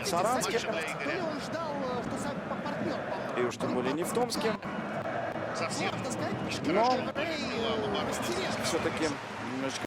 Саранске. И уж тем более не в Томске. Но все-таки немножечко